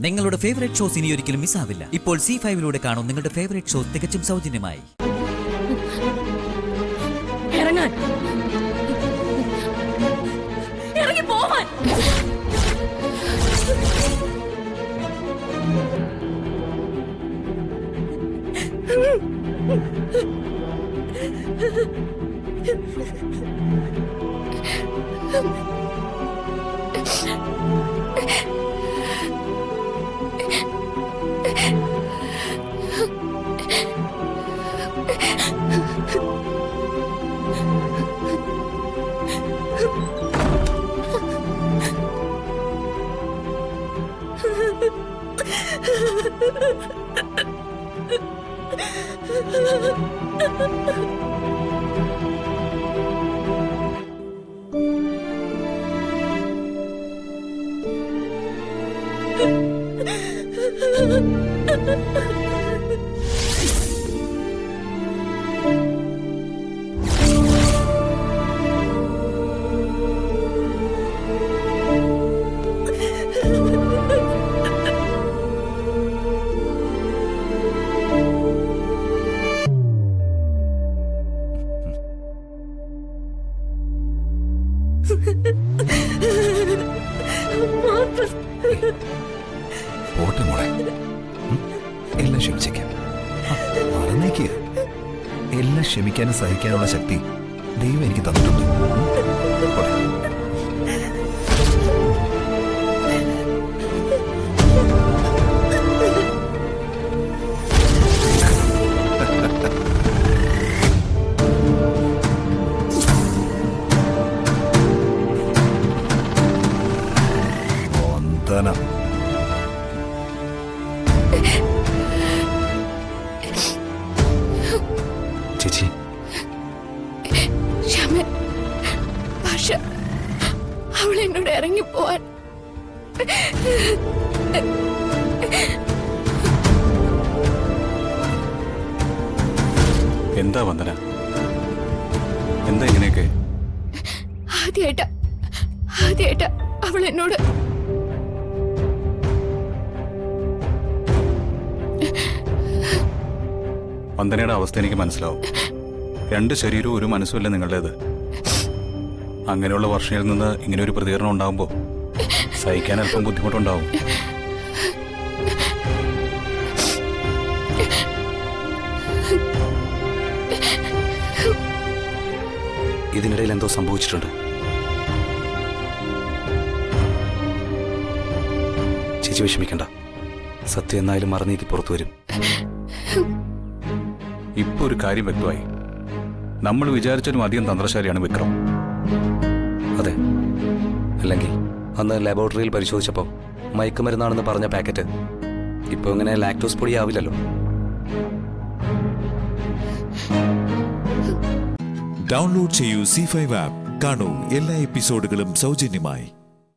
നിങ്ങളുടെ favourite shows ഇനി ഒരിക്കലും മിസ്സാവില്ല. ഇപ്പോൾ C5 കാണും നിങ്ങളുടെ ഫേവറേറ്റ് ഷോസ് തികച്ചും സൗജന്യമായി. ഇറങ്ങാൻ, ഇറങ്ങി പോവാൻ. പോട്ടെ മോളെ, എല്ലാം ക്ഷമിച്ചേക്കാം. മറന്നേക്ക്. എല്ലാം ക്ഷമിക്കാനും സഹിക്കാനുള്ള ശക്തി ദൈവം എനിക്ക് തന്നിട്ടുണ്ട്. ചേച്ചി, പക്ഷെ അവൾ എന്നോട് ഇറങ്ങിപ്പോവാൻ എന്താ വന്ദന, എന്താ ഇങ്ങനെയൊക്കെ? ആദ്യായിട്ടാ അവൾ എന്നോട് വന്ദനയുടെ അവസ്ഥ എനിക്ക് മനസ്സിലാവും. രണ്ട് ശരീരവും ഒരു മനസ്സുമല്ല നിങ്ങളുടേത്. അങ്ങനെയുള്ള വർഷയിൽ നിന്ന് ഇങ്ങനെ ഒരു പ്രതികരണം ഉണ്ടാകുമ്പോൾ സഹിക്കാൻ അല്പം ബുദ്ധിമുട്ടുണ്ടാവും. ഇതിനിടയിൽ എന്തോ സംഭവിച്ചിട്ടുണ്ട്. ചേച്ചി വിഷമിക്കണ്ട. സത്യം എന്നാലും മറന്നീതി പുറത്തു വരും. ഇപ്പൊ ഒരു കാര്യം വ്യക്തമായി. നമ്മൾ വിചാരിച്ചാലും അധികം തന്ത്രശാലിയാണ് വിക്രം. അതെ, അല്ലെങ്കിൽ അന്ന് ലബോറട്ടറിയിൽ പരിശോധിച്ചപ്പോൾ മയക്കുമരുന്നാണെന്ന് പറഞ്ഞ പാക്കറ്റ് ഇപ്പോൾ ഇങ്ങനെ ലാക്ടോസ് പൊടിയാവില്ലല്ലോ. ഡൗൺലോഡ് ചെയ്യൂ C5 ആപ്പ്. കാണൂ എല്ലാ എപ്പിസോഡുകളും സൗജന്യമായി.